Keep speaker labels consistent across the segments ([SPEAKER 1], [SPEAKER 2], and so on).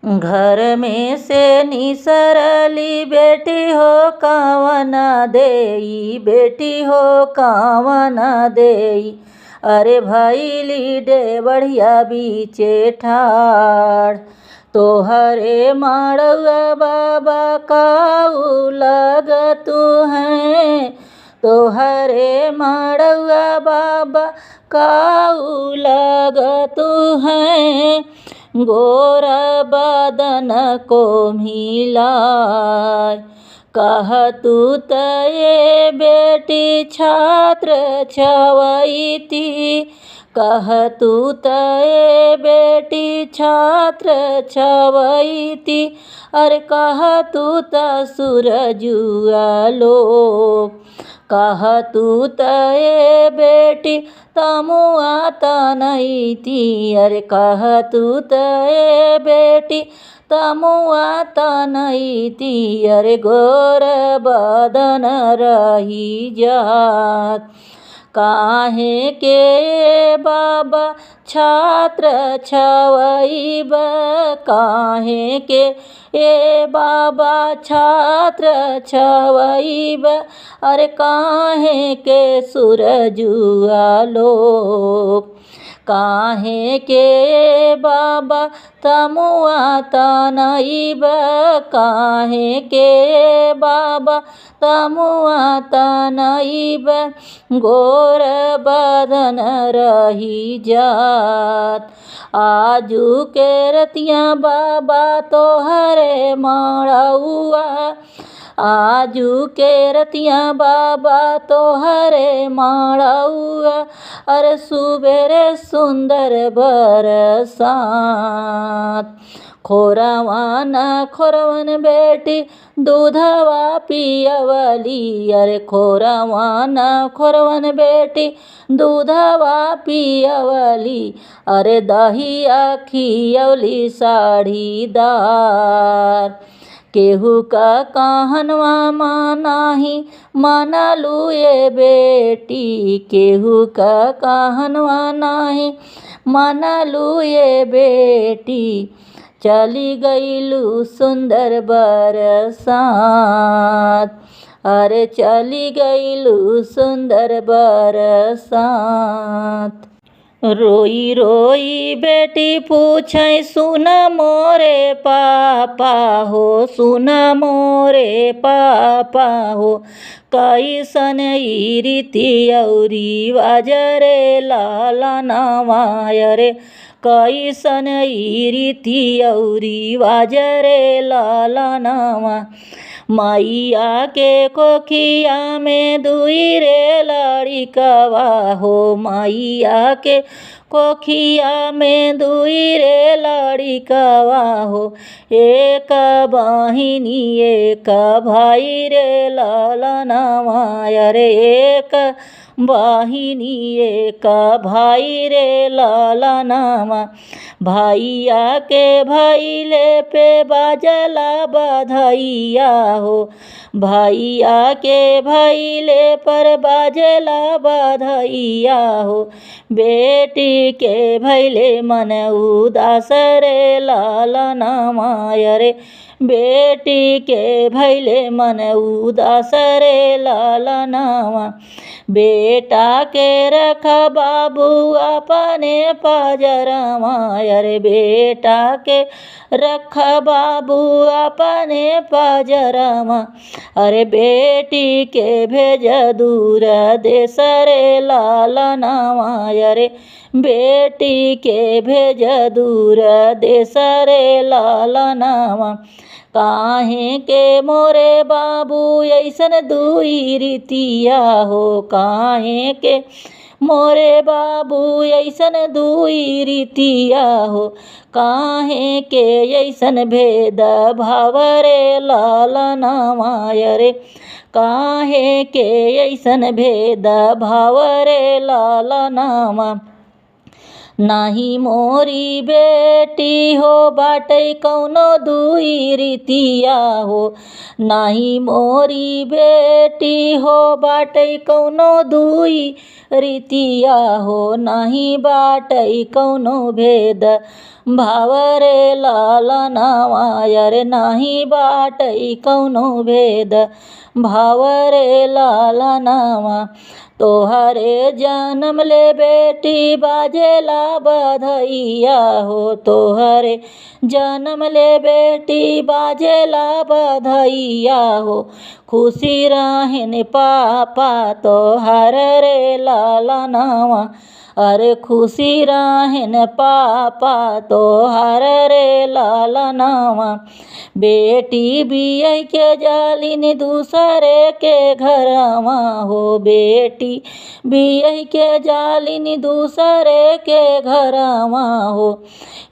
[SPEAKER 1] घर में से निसरली बेटी हो कावना देई, बेटी हो कावना देई। अरे भैली डे बढ़िया बीचे ठाड़, तोहरे माड़वा बाबा काऊ लगतु हैं, तोहरे माड़वा बाबा काऊ लगतु हैं। गोरा बदन को मिलाय, कहतु तये बेटी छात्र छवैती, कहतु तये बेटी छात्र छवैती। अरे कहतु त सूरजुआ लोक, कहतु तये बेटी तमुआ तनैती। अरे कहतु तये बेटी तमुआ तनैती। अरे गोर बदन रही जात, काहे के बाबा छात्र छवैब, काहे के ए बाबा छात्र छवैब। अरे काहे के सूरजुआ लोक, काहे के बाबा तमुआ तनैब, काहे के बाबा तमुआ तनैब। गोर बदन रही जात, आजू के रतिया बाबा तोहरे माड़ौआ, आजू के रतिया बाबा तोहरे माड़ौआ। अरे सुबेरे सुंदर बरसात, खोरवा न खोरवन बेटी दूधवा पियवली। अरे खोरवा न खोरवन बेटी दूधवा पियवली। अरे दहिया खियवली साड़ीदार, केहू का कहनवा मानाही मानलू ये बेटी, केहू का कहनवा नाही मानलू ये बेटी। चली गईलू सुंदर बरसात, अरे चली गईलू सुंदर बरसात। रोई रोई बेटी पूछै सुन मोरे पापा हो, सुन मोरे पापा हो। कैसन ई रीति औरी वाजरे लालनवा। रे कैसन ई रीति औरी वाजरे लालनवा। मैया के कोखिया में दुई रे लड़िकवा हो, मैया के कोखिया में दुई रे लड़िकवा हो। एक बहिनी एक भाई रे लालनवा। अरे एक बहिनी एक भाई रे लालनवा। भैया के भैले पे बाजला बधैया हो, भैया के भैले पर बाजला बधैया हो। बेटी के भैले मन उदास रे लालनवा। रे बेटी के भैले मन उदास रे लालनवा। बेटा के रख बाबू अपने पजरवा। अरे बेटा के रख बाबू अपने पजरवा। अरे बेटी के भेज दूर देश रे लालनवा। अरे बेटी के भेज दूर देश रे लालनवा। काहे के मोरे बाबू ऐसन दुई रीतिया हो, काहे के मोरे बाबू ऐसन दुई रीतिया हो। काहे के ऐसन भेद भाव रे लालनवा। रे काहे के ऐसन भेद भाव रे लालनवा। नाही मोरी बेटी हो बाटै कौनो दुई रीतिया हो। नाही मोरी बेटी हो बाटै कौनो दुई रीतिया हो। नाही बाटै कौनो भेद भाव रे लालनावा रे। नाही बाटै कौनो भेद भाव रे लालनावा। तोहरे जन्म ले बेटी बाजेला बधैया हो। तोहरे जन्म ले बेटी बाजेला बधैया हो। खुशी रहेन पापा तोहर रे लालनावा। अरे खुशी रहेन पापा तोहर रे लालनावा। बेटी बियाह के जालिन दूसरे के घरवा हो। बेटी बियाह के जालिन दूसरे के घरवा हो।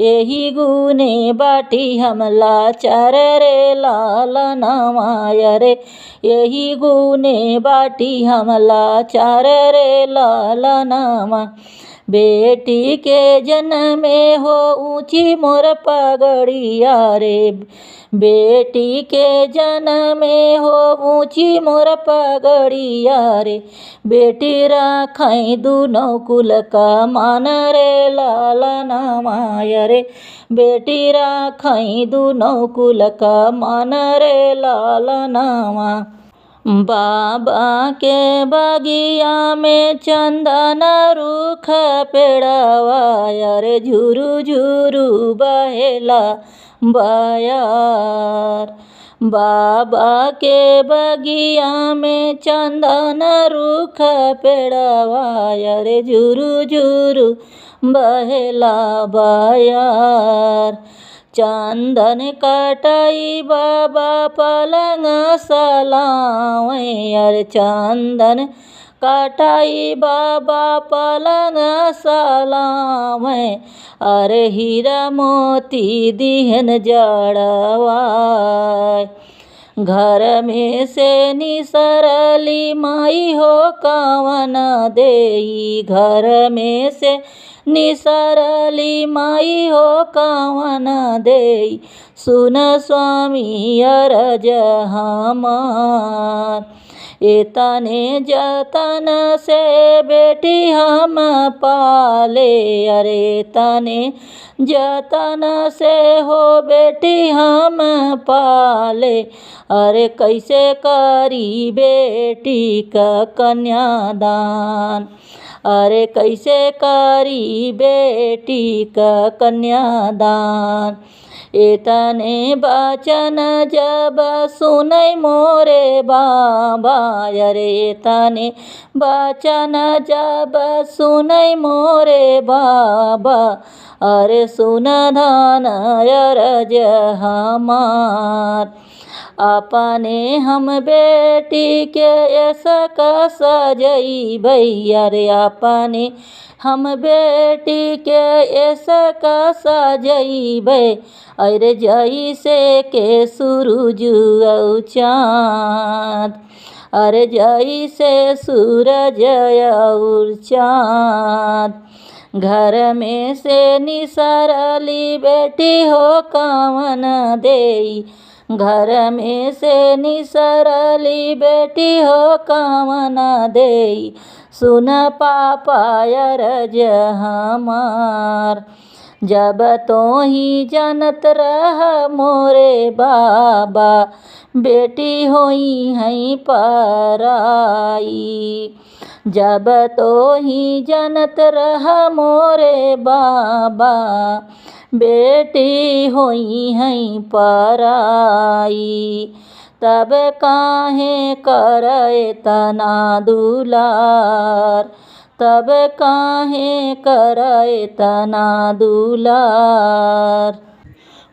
[SPEAKER 1] यही गुने बाटी हम लाचार रे लालनावा रे। यही गुने बाटी हम लाचार रे लालनावा। बेटी के जन्मे हो ऊँची मोर पगड़िया रे। बेटी के जन्मे हो ऊँची मोर पगड़िया रे। बेटी राखै दुनो कुल का मान रे लालनावा रे। बेटी राखै दुनो कुल का मान रे लालनावा। बाबा के बगिया में चंदन रूख पेड़वा रे। झुरु झुरु बहेला बयार। बाबा के बगिया में चंदन रूख पेड़वा रे। झुरु झुरु बहेला बयार। चंदन कटाई बाबा पलंग सलावे अरे। चंदन कटाई बाबा पलंग सलावे। अरे हीरा मोती दिहन जड़वा। घर में से निसरली माई हो कवन देई। घर में से निसरली माई हो कवन देई। सुन स्वामी अरज हमार। एतने जतन से बेटी हम पाले अरे। तने जतन से हो बेटी हम पाले। अरे कैसे करी बेटी का कन्यादान। अरे कैसे करी बेटी का कन्यादान। एतने बचन जब सुनै मोरे बाबा रे। एतने बचन जब सुनै मोरे बाबा। अरे सुन धन अरज हमार। अपने हम बेटी के ऐसक सजैबै रे। अपने हम बेटी के ऐसक सजैबै। अरे जैसे के सूरज औ चाँद। अरे जैसे सूरज और चाँद। घर में से निसरली बेटी हो कवन देई। घर में से निसरली बेटी हो कवन देई। सुन पापा अरज हमार। जब तो ही जानत रह मोरे बाबा। बेटी होई हैं पराई। जब तो ही जानत रह मोरे बाबा। बेटी होई हैं पराई। तब काहे करे तना दुलार। तब काहे करे तना दुलार।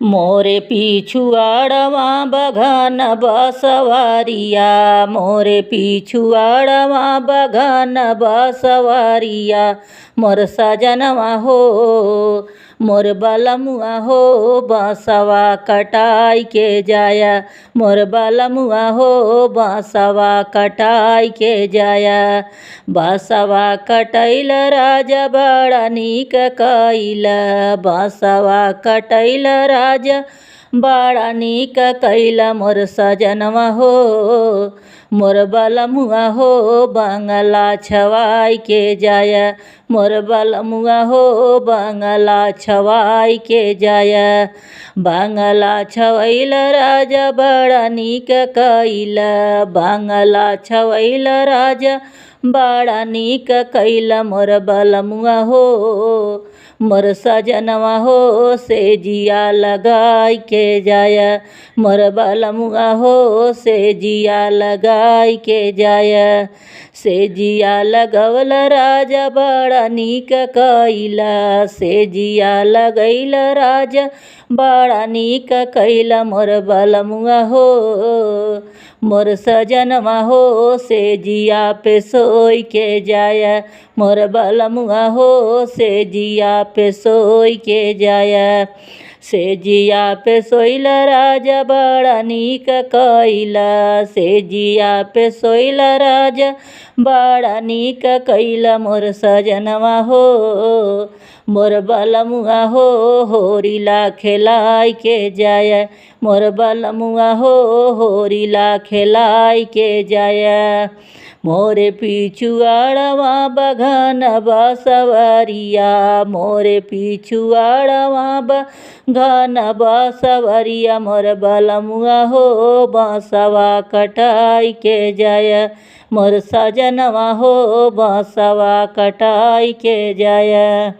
[SPEAKER 1] मोरे पिछुआड़वा बघन बसवरिया। मोरे पिछुआड़वा बघन बसवरिया। मोर सजनवा हो मोर बलमुआ हो बांसवा कटाई के जाया, मोर बलमुआ हो बांसवा कटाई के जाया। बांसवा कटैल राजा बड़ा नीक कैला, बांसवा कटैल राजा बड़ा नीक कैला। मोर सजनवा हो मोर बलमुआ हो बंगला छवाई के जाया, मोर बलमुआ हो बंगला छवाई के जाया। बंगला छवैल राजा बड़ा नीक कैला, बंगला छवैल राजा बड़ा नीक कैला। मोर बलमुआ हो मोर सजनवा हो से जिया लगाई के जाया, मोर बलमुआ हो से जिया लगाई के जाया। से जिया लगवल राजा बड़ा नीक कैला, से जिया लगैल राजा बड़ा नीक कैला। मोर बलमुआ हो मोर सजनवा हो से जिया पे सोई के जाया, मोर बलमुआ हो से जिया पे सोई के जाया। से जिया पे सोइल राजा बड़ा नीक कैला, से जिया पे सोइल राजा बड़ा नीक कैला। मोर सजनवा हो मोर बलमुआ हो होरिला खेलाई के जाया, मोर बलमुआ हो होरिला खेलाई के जाया। मोरे पिछुआड़वा बघन बसवरिया, मोरे पिछुआड़वा बघन बसवरिया। मोर बलमुआ हो बांसवा कटाई के जाया, मोर सजनवा हो बांसवा कटाई के जाया।